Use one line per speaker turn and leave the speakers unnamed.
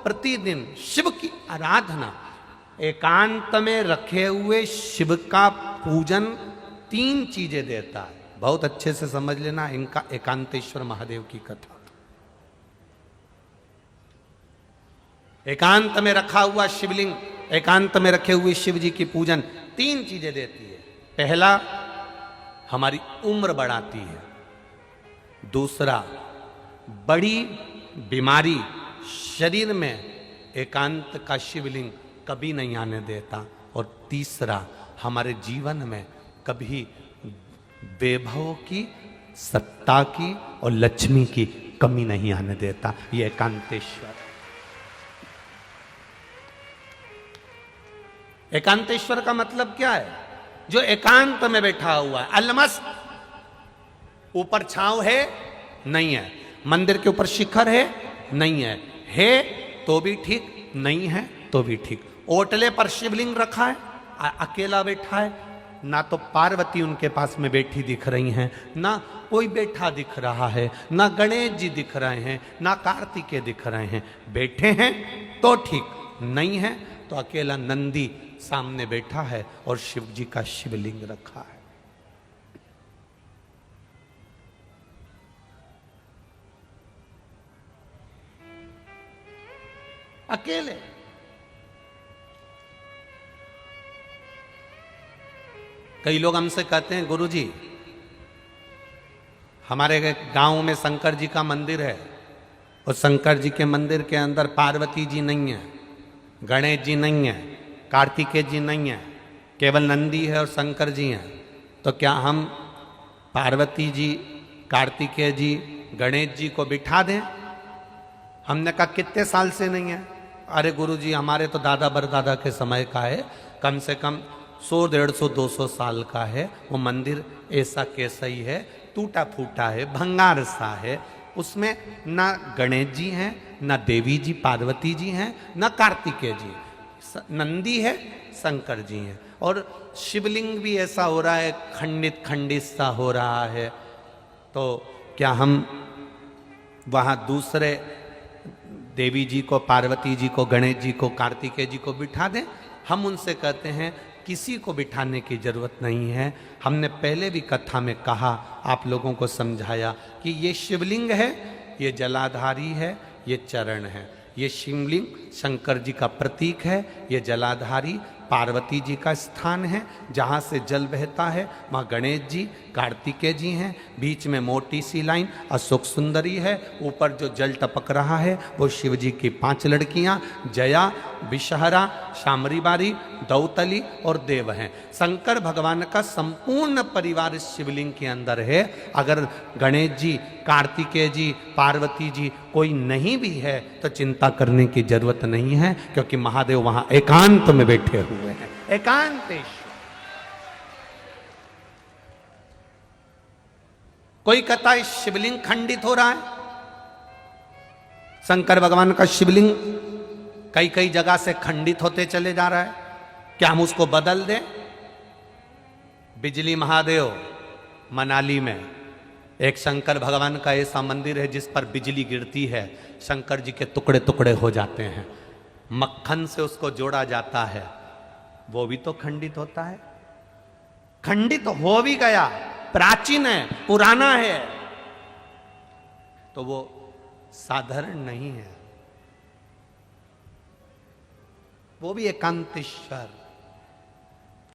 प्रतिदिन शिव की आराधना, एकांत में रखे हुए शिव का पूजन 3 चीजें देता है। बहुत अच्छे से समझ लेना इनका एकांतेश्वर महादेव की कथा। एकांत में रखा हुआ शिवलिंग, एकांत में रखे हुए शिव जी की पूजन 3 चीजें देती है। पहला, हमारी उम्र बढ़ाती है। दूसरा, बड़ी बीमारी शरीर में एकांत का शिवलिंग कभी नहीं आने देता। और तीसरा, हमारे जीवन में कभी वैभव की, सत्ता की और लक्ष्मी की कमी नहीं आने देता। ये एकांतेश्वर। एकांतेश्वर का मतलब क्या है? जो एकांत में बैठा हुआ है, अलमस्त। ऊपर छांव है नहीं है, मंदिर के ऊपर शिखर है नहीं है तो भी ठीक, नहीं है तो भी ठीक। ओटले पर शिवलिंग रखा है, अकेला बैठा है, ना तो पार्वती उनके पास में बैठी दिख रही हैं, ना कोई बैठा दिख रहा है, ना गणेश जी दिख रहे हैं, ना कार्तिकेय दिख रहे हैं। बैठे हैं तो ठीक, नहीं है तो अकेला नंदी सामने बैठा है और शिव जी का शिवलिंग रखा है। अकेले। कई लोग हमसे कहते हैं, गुरुजी हमारे गांव में शंकर जी का मंदिर है और शंकर जी के मंदिर के अंदर पार्वती जी नहीं है, गणेश जी नहीं है, कार्तिकेय जी नहीं है, केवल नंदी है और शंकर जी हैं। तो क्या हम पार्वती जी, कार्तिकेय जी, गणेश जी को बिठा दें? हमने कहा कितने साल से नहीं है? अरे गुरुजी हमारे तो दादा परदादा के समय का है, कम से कम 100, 150, 200 साल का है। वो मंदिर ऐसा कैसा ही है, टूटा फूटा है, भंगार सा है। उसमें ना गणेश जी हैं, ना देवी जी पार्वती जी हैं, ना कार्तिकेय जी, नंदी है, शंकर जी हैं। और शिवलिंग भी ऐसा हो रहा है, खंडित खंडित सा हो रहा है। तो क्या हम वहाँ दूसरे देवी जी को, पार्वती जी को, गणेश जी को, कार्तिकेय जी को बिठा दें? हम उनसे कहते हैं किसी को बिठाने की जरूरत नहीं है। हमने पहले भी कथा में कहा, आप लोगों को समझाया कि ये शिवलिंग है, ये जलाधारी है, ये चरण है। ये शिवलिंग शंकर जी का प्रतीक है, ये जलाधारी पार्वती जी का स्थान है जहाँ से जल बहता है। माँ गणेश जी, कार्तिकेय जी हैं, बीच में मोटी सी लाइन अशोक सुंदरी है, ऊपर जो जल टपक रहा है वो शिव जी की 5 लड़कियाँ जया, विषहरा, शामरी बारी, दौतली और देव हैं। शंकर भगवान का संपूर्ण परिवार इस शिवलिंग के अंदर है। अगर गणेश जी, कार्तिकेय जी, पार्वती जी कोई नहीं भी है तो चिंता करने की जरूरत नहीं है, क्योंकि महादेव वहां एकांत में बैठे हुए हैं। एकांतेश्वर। कोई कहता है शिवलिंग खंडित हो रहा है। शंकर भगवान का शिवलिंग कई कई जगह से खंडित होते चले जा रहा है, क्या हम उसको बदल दें? बिजली महादेव मनाली में एक शंकर भगवान का ऐसा मंदिर है जिस पर बिजली गिरती है, शंकर जी के टुकड़े टुकड़े हो जाते हैं, मक्खन से उसको जोड़ा जाता है, वो भी तो खंडित होता है। खंडित हो भी गया, प्राचीन है, पुराना है, तो वो साधारण नहीं है, वो भी एकांतेश्वर।